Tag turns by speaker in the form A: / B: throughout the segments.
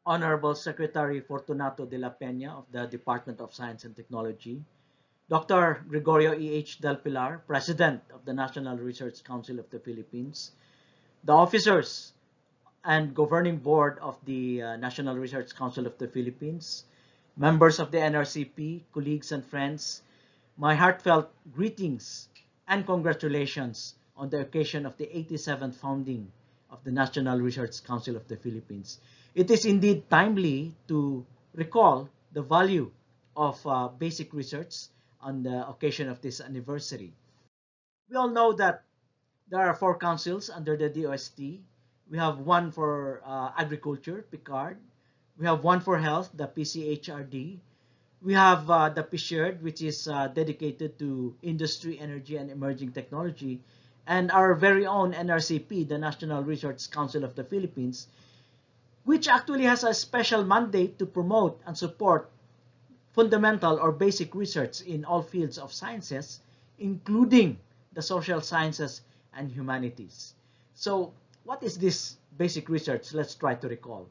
A: Honorable Secretary Fortunato de la Peña of the Department of Science and Technology, Dr. Gregorio E.H. Del Pilar, President of the National Research Council of the Philippines, the officers and governing board of the National Research Council of the Philippines, members of the NRCP, colleagues and friends, my heartfelt greetings and congratulations on the occasion of the 87th founding of the National Research Council of the Philippines. It is indeed timely to recall the value of basic research on the occasion of this anniversary. We all know that there are 4 councils under the DOST. We have one for agriculture, PICARD. We have one for health, the PCHRD. We have the PSHERD, which is dedicated to industry, energy, and emerging technology. And our very own NRCP, the National Research Council of the Philippines, which actually has a special mandate to promote and support fundamental or basic research in all fields of sciences, including the social sciences and humanities. So what is this basic research? Let's try to recall.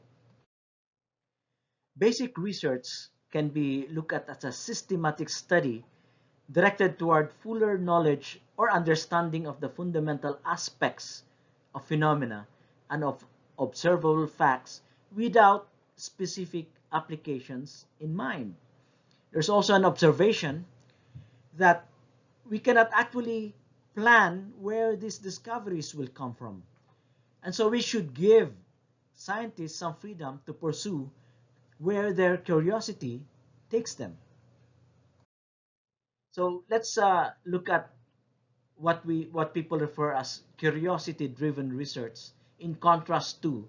A: Basic research can be looked at as a systematic study directed toward fuller knowledge or understanding of the fundamental aspects of phenomena and of observable facts without specific applications in mind. There's also an observation that we cannot actually plan where these discoveries will come from. And so we should give scientists some freedom to pursue where their curiosity takes them. So let's look at what people refer as curiosity-driven research in contrast to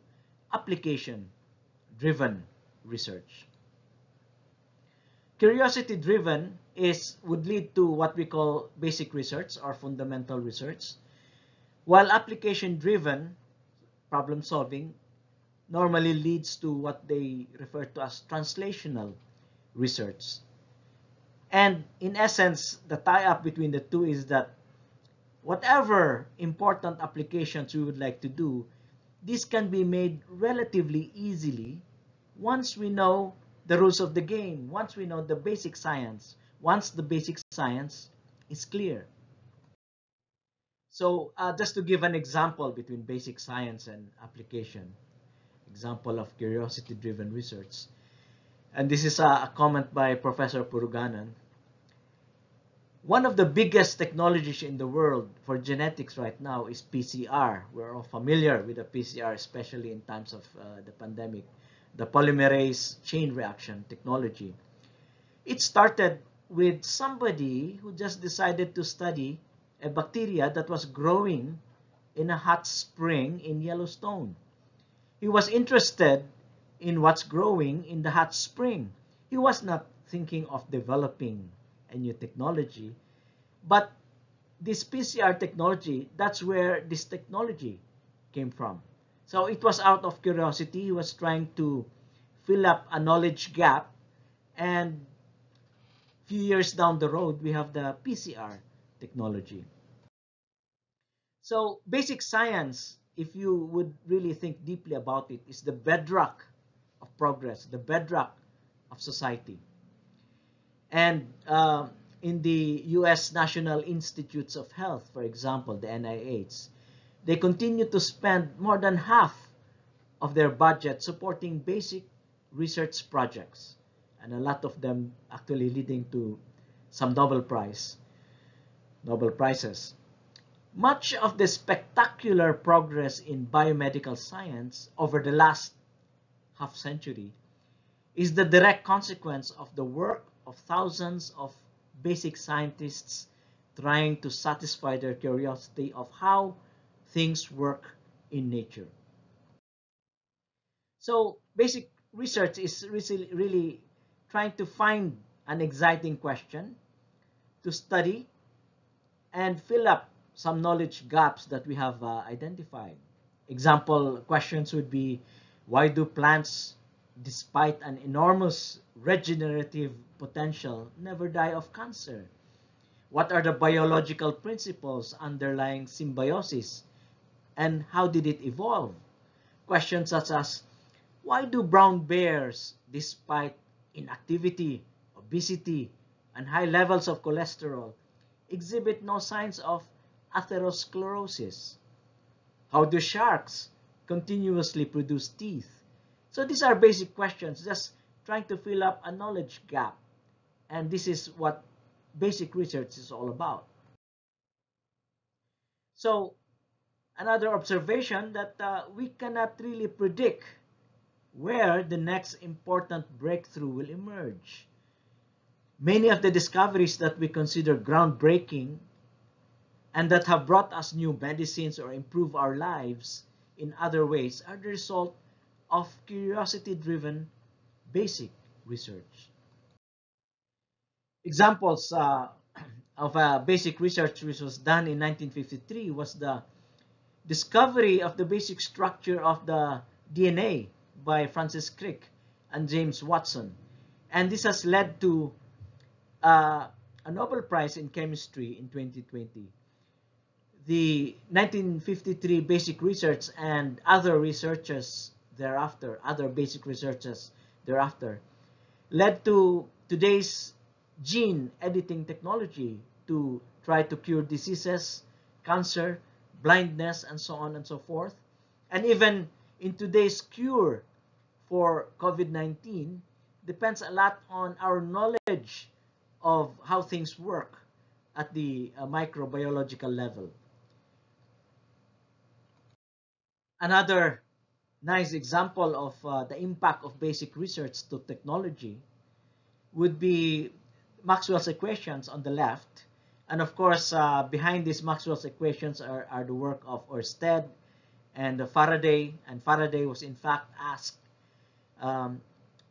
A: application-driven research. Curiosity-driven would lead to what we call basic research or fundamental research, while application-driven problem-solving normally leads to what they refer to as translational research. And in essence, the tie-up between the two is that whatever important applications we would like to do, this can be made relatively easily once we know the rules of the game, once we know the basic science, once the basic science is clear. So just to give an example between basic science and application, example of curiosity-driven research. And this is a comment by Professor Puruganan. One of the biggest technologies in the world for genetics right now is PCR. We're all familiar with the PCR, especially in times of the pandemic, the polymerase chain reaction technology. It started with somebody who just decided to study a bacteria that was growing in a hot spring in Yellowstone. He was interested in what's growing in the hot spring. He was not thinking of developing a new technology, but this PCR technology, that's where this technology came from. So it was out of curiosity. He was trying to fill up a knowledge gap, and a few years down the road, we have the PCR technology. So basic science, if you would really think deeply about it, is the bedrock of progress, the bedrock of society. And in the U.S. National Institutes of Health, for example, the NIH, they continue to spend more than half of their budget supporting basic research projects, and a lot of them actually leading to some Nobel Prizes. Much of the spectacular progress in biomedical science over the last half century is the direct consequence of the work of thousands of basic scientists trying to satisfy their curiosity of how things work in nature. So basic research is really trying to find an exciting question to study and fill up some knowledge gaps that we have identified. Example questions would be, why do plants, despite an enormous regenerative potential, never die of cancer? What are the biological principles underlying symbiosis, and how did it evolve? Questions such as, Why do brown bears, despite inactivity, obesity, and high levels of cholesterol, exhibit no signs of atherosclerosis? How do sharks continuously produce teeth? So these are basic questions, just trying to fill up a knowledge gap. And this is what basic research is all about. So another observation that we cannot really predict where the next important breakthrough will emerge. Many of the discoveries that we consider groundbreaking and that have brought us new medicines or improved our lives in other ways are the result of curiosity-driven basic research. Examples of basic research which was done in 1953 was the discovery of the basic structure of the DNA by Francis Crick and James Watson. And this has led to a Nobel Prize in Chemistry in 2020. The 1953 basic research and other researchers thereafter, other basic researchers thereafter, led to today's gene editing technology to try to cure diseases, cancer, blindness, and so on and so forth. And even in today's cure for COVID-19 depends a lot on our knowledge of how things work at the microbiological level. Another nice example of the impact of basic research to technology would be Maxwell's equations on the left. And of course, behind these Maxwell's equations are the work of Ørsted and Faraday. And Faraday was in fact asked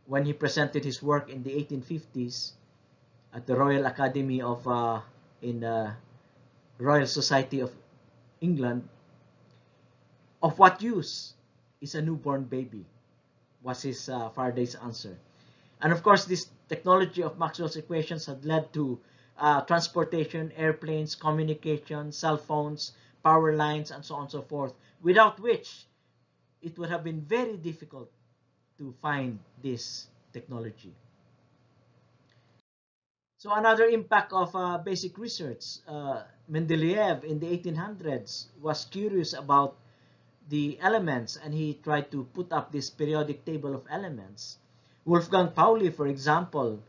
A: when he presented his work in the 1850s at the Royal Academy of in the Royal Society of England, of what use is a newborn baby, was his Faraday's answer. And of course, this technology of Maxwell's equations had led to transportation, airplanes, communication, cell phones, power lines, and so on and so forth, without which it would have been very difficult to find this technology. So another impact of basic research, Mendeleev in the 1800s was curious about the elements, and he tried to put up this periodic table of elements. Wolfgang Pauli, for example,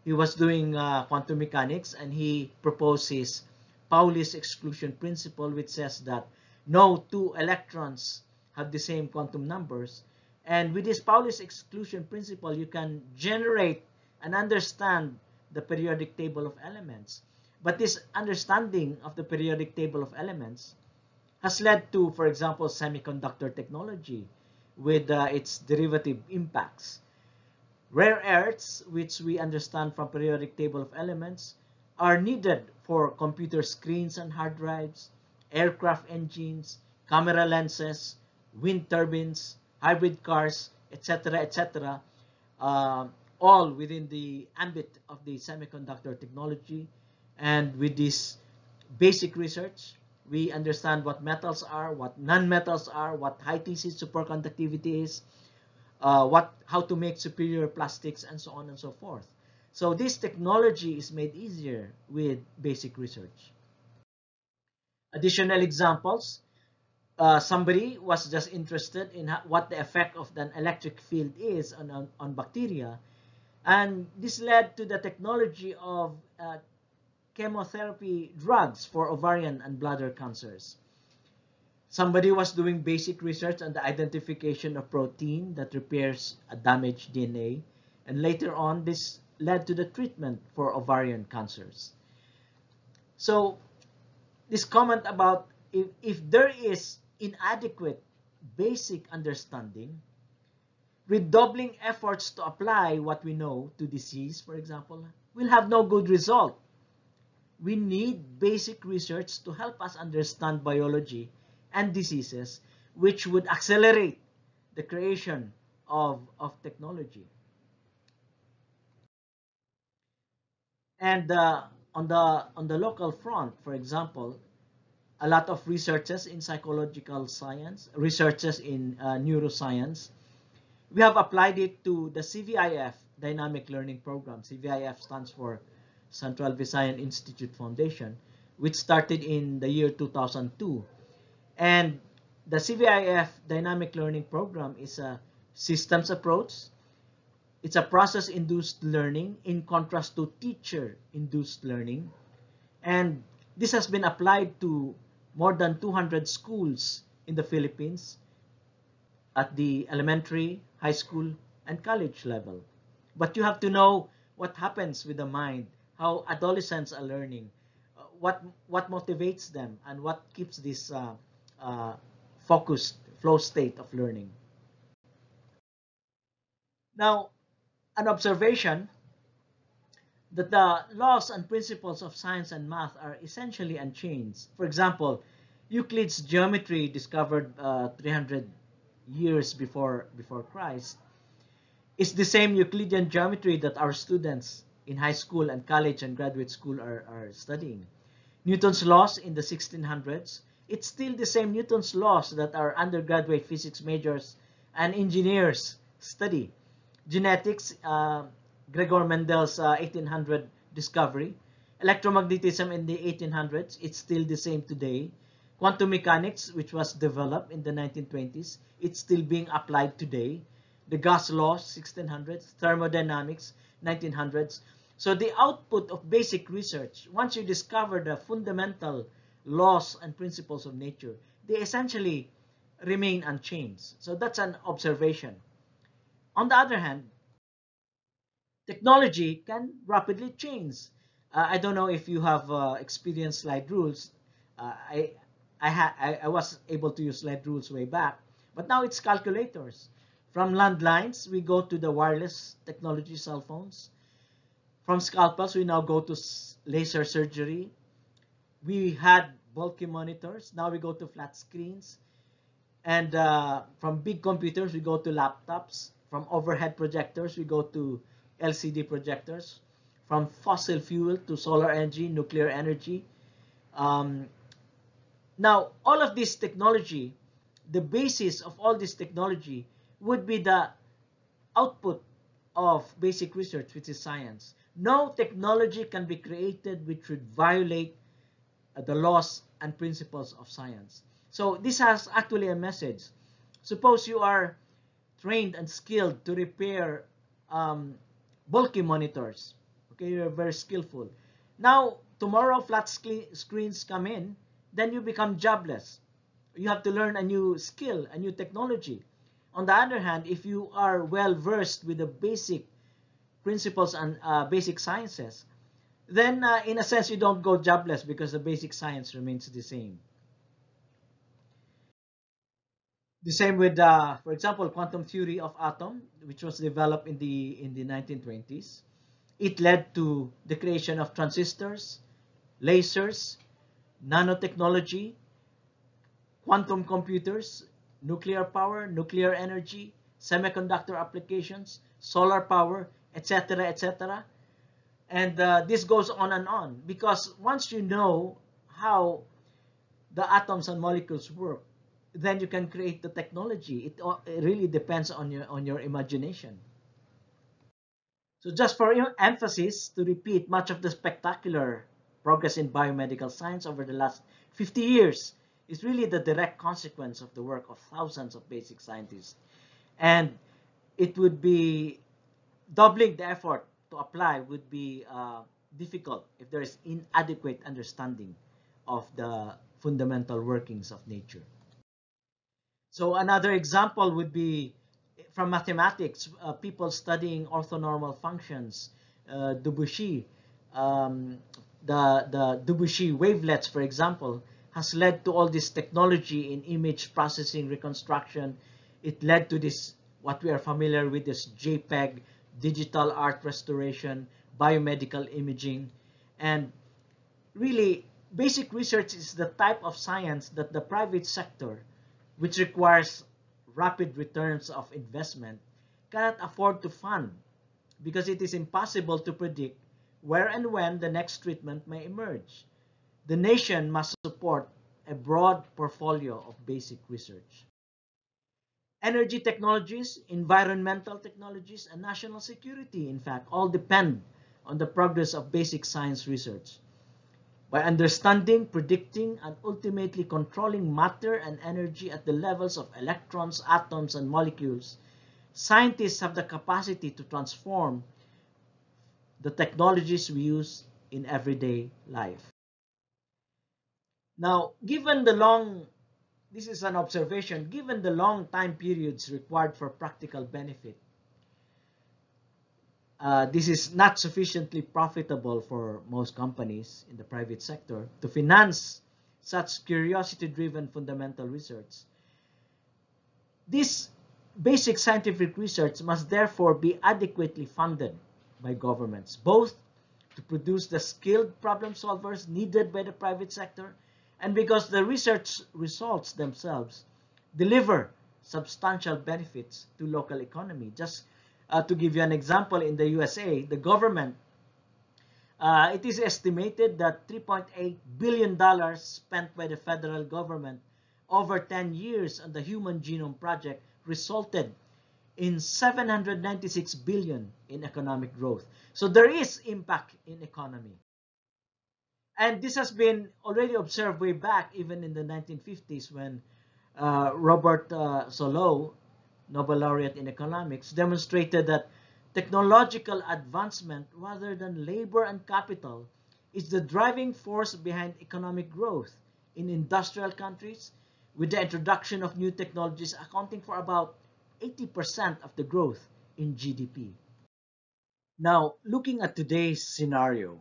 A: he was doing quantum mechanics, and he proposed his Pauli's exclusion principle, which says that no two electrons have the same quantum numbers. And with this Pauli's exclusion principle, you can generate and understand the periodic table of elements. But this understanding of the periodic table of elements has led to, for example, semiconductor technology with its derivative impacts. Rare earths, which we understand from periodic table of elements, are needed for computer screens and hard drives, aircraft engines, camera lenses, wind turbines, hybrid cars, etc., etc., all within the ambit of the semiconductor technology. And with this basic research, we understand what metals are, what non-metals are, what high thesis superconductivity is, how to make superior plastics, and so on and so forth. So this technology is made easier with basic research. Additional examples, somebody was just interested in what the effect of an electric field is on bacteria, and this led to the technology of chemotherapy drugs for ovarian and bladder cancers. Somebody was doing basic research on the identification of protein that repairs a damaged DNA, and later on this led to the treatment for ovarian cancers. So this comment about if there is inadequate basic understanding, redoubling efforts to apply what we know to disease, for example, will have no good result. We need basic research to help us understand biology and diseases, which would accelerate the creation of technology. And on the local front, for example, a lot of researchers in psychological science, researchers in neuroscience, we have applied it to the CVIF Dynamic Learning Program. CVIF stands for Central Visayan Institute Foundation, which started in the year 2002. And the CVIF Dynamic Learning Program is a systems approach. It's a process-induced learning in contrast to teacher-induced learning. And this has been applied to more than 200 schools in the Philippines at the elementary, high school, and college level. But you have to know what happens with the mind, how adolescents are learning, what motivates them, and what keeps this focused flow state of learning. Now, an observation that the laws and principles of science and math are essentially unchanged. For example, Euclid's geometry, discovered 300 years before Christ, is the same Euclidean geometry that our students in high school and college and graduate school are studying. Newton's laws in the 1600s, it's still the same Newton's laws that our undergraduate physics majors and engineers study. Genetics, Gregor Mendel's 1800 discovery. Electromagnetism in the 1800s, it's still the same today. Quantum mechanics, which was developed in the 1920s, it's still being applied today. The gas laws, 1600s, thermodynamics, 1900s. So the output of basic research, once you discover the fundamental laws and principles of nature, they essentially remain unchanged. So that's an observation. On the other hand, technology can rapidly change. I don't know if you have experienced slide rules. I was able to use slide rules way back, but now it's calculators. From landlines, we go to the wireless technology, cell phones. From scalpels, we now go to laser surgery. We had bulky monitors. Now we go to flat screens. And from big computers, we go to laptops. From overhead projectors, we go to LCD projectors. From fossil fuel to solar energy, nuclear energy. Now, all of this technology, the basis of all this technology would be the output of basic research, which is science. No technology can be created which would violate the laws and principles of science. So this has actually a message. Suppose you are trained and skilled to repair bulky monitors. Okay, you're very skillful. Now, tomorrow flat screens come in, then you become jobless. You have to learn a new skill, a new technology. On the other hand, if you are well versed with the basic principles and basic sciences, then in a sense you don't go jobless because the basic science remains the same. The same with, for example, quantum theory of atom, which was developed in the 1920s. It led to the creation of transistors, lasers, nanotechnology, quantum computers, nuclear power, nuclear energy, semiconductor applications, solar power, etc., etc. And this goes on, because once you know how the atoms and molecules work, then you can create the technology. It really depends on your imagination. So just for your emphasis, to repeat, much of the spectacular progress in biomedical science over the last 50 years is really the direct consequence of the work of thousands of basic scientists. And it would be doubling the effort to apply would be difficult if there is inadequate understanding of the fundamental workings of nature. So another example would be from mathematics, people studying orthonormal functions, Debussy, the Debussy wavelets, for example, has led to all this technology in image processing, reconstruction. It led to this, what we are familiar with, this JPEG, digital art restoration, biomedical imaging. And really, basic research is the type of science that the private sector, which requires rapid returns of investment, cannot afford to fund, because it is impossible to predict where and when the next treatment may emerge. The nation must support a broad portfolio of basic research. Energy technologies, environmental technologies, and national security, in fact, all depend on the progress of basic science research. By understanding, predicting, and ultimately controlling matter and energy at the levels of electrons, atoms, and molecules, scientists have the capacity to transform the technologies we use in everyday life. Now, this is an observation, given the long time periods required for practical benefit, this is not sufficiently profitable for most companies in the private sector to finance such curiosity-driven fundamental research. This basic scientific research must therefore be adequately funded by governments, both to produce the skilled problem solvers needed by the private sector and because the research results themselves deliver substantial benefits to local economy. Just to give you an example, in the USA, the government, it is estimated that $3.8 billion spent by the federal government over 10 years on the Human Genome Project resulted in 796 billion in economic growth. So there is impact in economy. And this has been already observed way back, even in the 1950s, when Robert Solow, Nobel laureate in economics, demonstrated that technological advancement rather than labor and capital is the driving force behind economic growth in industrial countries, with the introduction of new technologies accounting for about 80% of the growth in GDP. Now, looking at today's scenario,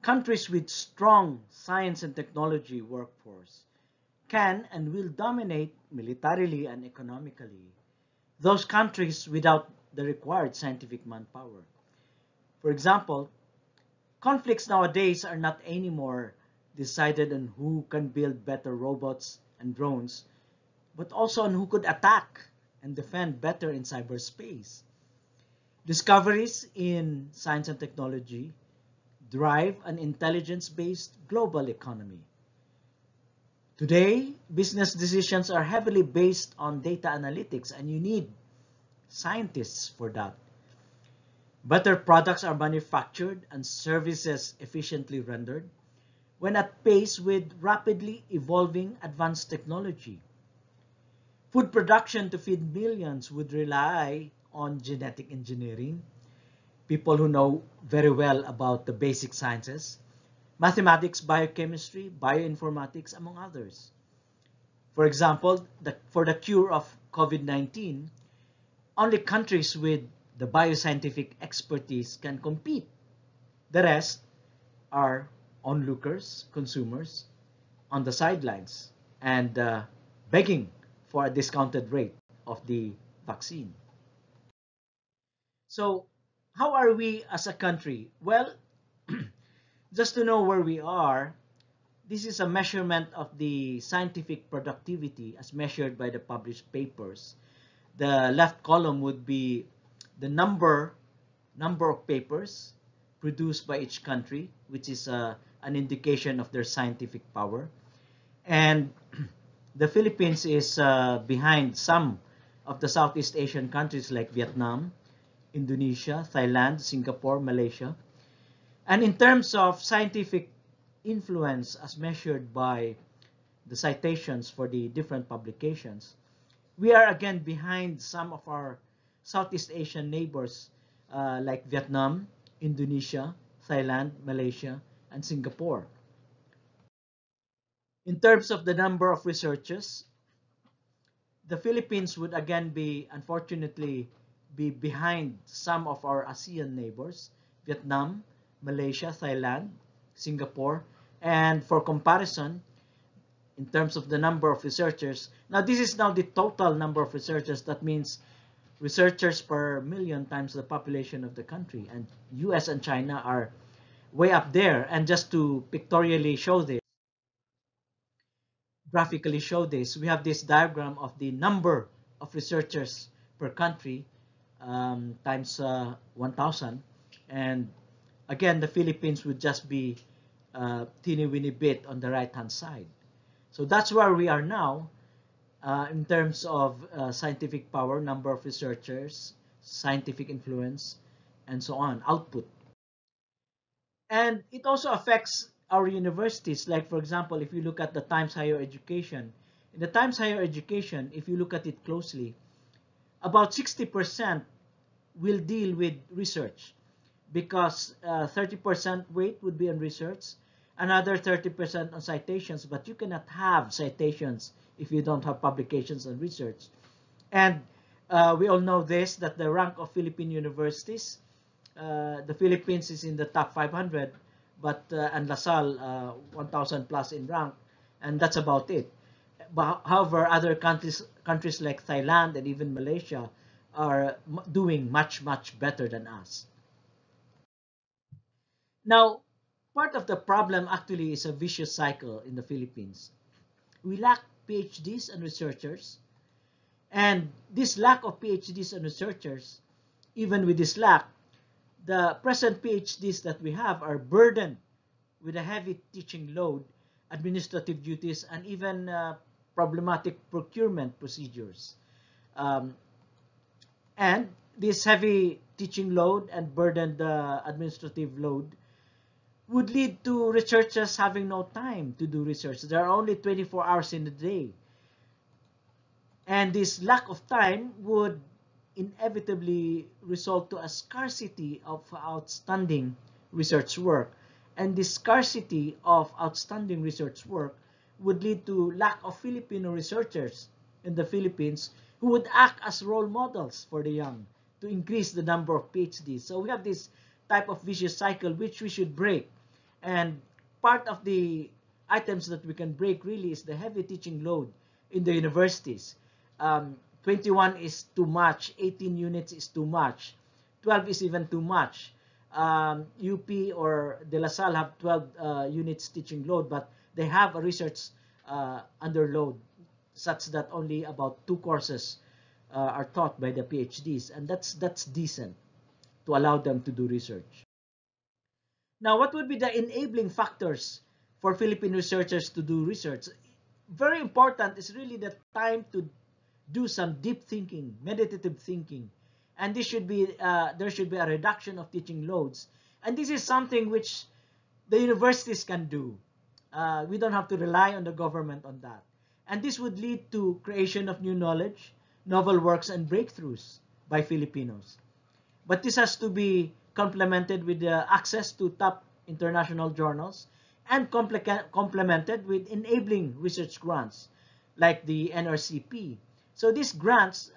A: countries with strong science and technology workforce can and will dominate militarily and economically those countries without the required scientific manpower. For example, conflicts nowadays are not anymore decided on who can build better robots and drones, but also on who could attack and defend better in cyberspace. Discoveries in science and technology drive an intelligence-based global economy. Today, business decisions are heavily based on data analytics, and you need scientists for that. Better products are manufactured and services efficiently rendered when at pace with rapidly evolving advanced technology. Food production to feed millions would rely on genetic engineering, people who know very well about the basic sciences, mathematics, biochemistry, bioinformatics, among others. For example, for the cure of COVID-19, only countries with the bioscientific expertise can compete. The rest are onlookers, consumers, on the sidelines, and begging for a discounted rate of the vaccine. So, how are we as a country? Well, just to know where we are, this is a measurement of the scientific productivity as measured by the published papers. The left column would be the number of papers produced by each country, which is an indication of their scientific power. And the Philippines is behind some of the Southeast Asian countries like Vietnam, Indonesia, Thailand, Singapore, Malaysia. And in terms of scientific influence as measured by the citations for the different publications, we are again behind some of our Southeast Asian neighbors like Vietnam, Indonesia, Thailand, Malaysia, and Singapore. In terms of the number of researchers, the Philippines would again unfortunately be behind some of our ASEAN neighbors, Vietnam, Malaysia, Thailand, Singapore, and for comparison, in terms of the number of researchers, now this is now the total number of researchers. That means researchers per million times the population of the country, and US and China are way up there. And just to pictorially show this, graphically show this, we have this diagram of the number of researchers per country times 1,000, and again the Philippines would just be teeny weeny bit on the right hand side. So that's where we are now. in terms of scientific power, number of researchers, scientific influence, and so on, output. And it also affects our universities. Like, for example, if you look at the Times Higher Education, in the Times Higher Education, if you look at it closely, about 60% will deal with research, because 30% weight would be on research, another 30% on citations, but you cannot have citations if you don't have publications on research. And we all know this, that the rank of Philippine universities, the Philippines is in the top 500, but and LaSalle 1,000 plus in rank, and that's about it. But however, other countries like Thailand and even Malaysia are doing much better than us. Now, part of the problem actually is a vicious cycle in the Philippines. We lack PhDs and researchers, and this lack of PhDs and researchers, even with this lack, the present PhDs that we have are burdened with a heavy teaching load, administrative duties, and even problematic procurement procedures. And this heavy teaching load and burdened administrative load would lead to researchers having no time to do research. There are only 24 hours in a day. And this lack of time would inevitably result to a scarcity of outstanding research work. And this scarcity of outstanding research work would lead to lack of Filipino researchers in the Philippines who would act as role models for the young to increase the number of PhDs. So we have this type of vicious cycle which we should break. And part of the items that we can break really is the heavy teaching load in the universities. 21 is too much, 18 units is too much, 12 is even too much. UP or De La Salle have 12 units teaching load, but they have a research under load such that only about 2 courses are taught by the PhDs, and that's decent to allow them to do research. Now, what would be the enabling factors for Philippine researchers to do research? Very important is really the time to do some deep thinking, meditative thinking, and this should be there should be a reduction of teaching loads, and this is something which the universities can do. We don't have to rely on the government on that, and this would lead to creation of new knowledge, novel works, and breakthroughs by Filipinos. But this has to be complemented with the access to top international journals and complemented with enabling research grants like the NRCP. So these grants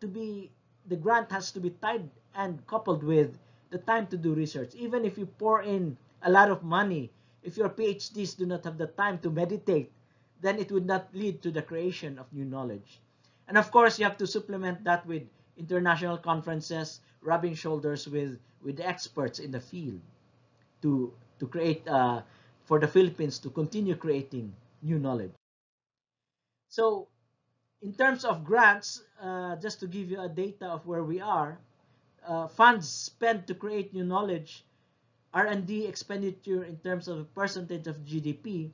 A: the grant has to be tied and coupled with the time to do research. Even if you pour in a lot of money, if your PhDs do not have the time to meditate, then it would not lead to the creation of new knowledge. And of course, you have to supplement that with international conferences, rubbing shoulders with the experts in the field to create, for the Philippines to continue creating new knowledge. So in terms of grants, just to give you a data of where we are, funds spent to create new knowledge, R&D expenditure in terms of percentage of GDP,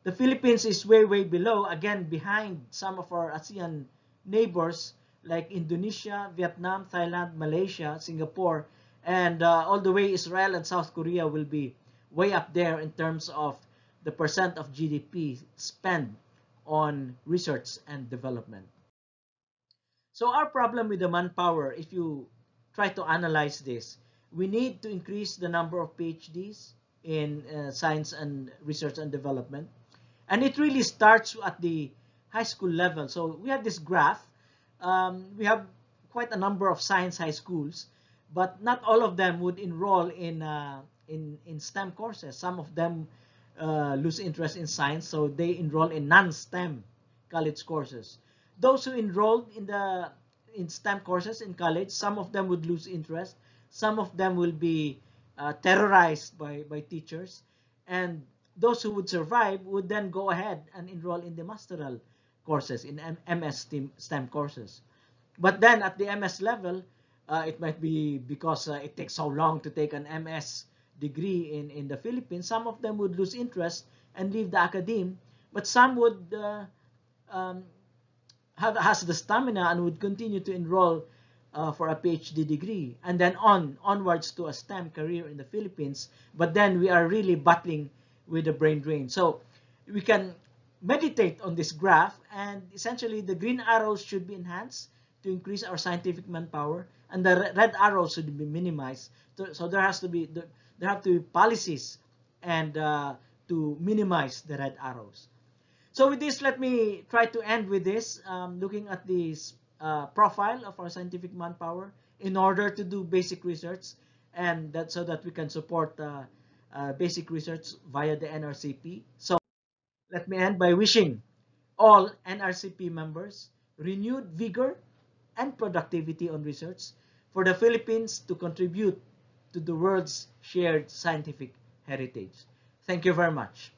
A: the Philippines is way below, again behind some of our ASEAN neighbors like Indonesia, Vietnam, Thailand, Malaysia, Singapore, and all the way Israel and South Korea will be way up there in terms of the percent of GDP spent on research and development. So our problem with the manpower, if you try to analyze this, we need to increase the number of PhDs in science and research and development. And it really starts at the high school level. So we have this graph. We have quite a number of science high schools, but not all of them would enroll in STEM courses. Some of them lose interest in science, so they enroll in non-STEM college courses. Those who enrolled in STEM courses in college, some of them would lose interest. Some of them will be terrorized by teachers, and those who would survive would then go ahead and enroll in the masteral courses, in MS STEM courses. But then at the MS level, it might be because it takes so long to take an MS degree in the Philippines, some of them would lose interest and leave the academe, but some would has the stamina and would continue to enroll for a PhD degree, and then onwards to a STEM career in the Philippines. But then we are really battling with the brain drain. So we can meditate on this graph, and essentially the green arrows should be enhanced to increase our scientific manpower, and the red arrows should be minimized. So there have to be policies and to minimize the red arrows. So with this, let me try to end with this, looking at this profile of our scientific manpower in order to do basic research, and that so that we can support basic research via the NRCP. So let me end by wishing all NRCP members renewed vigor and productivity on research for the Philippines to contribute to the world's shared scientific heritage. Thank you very much.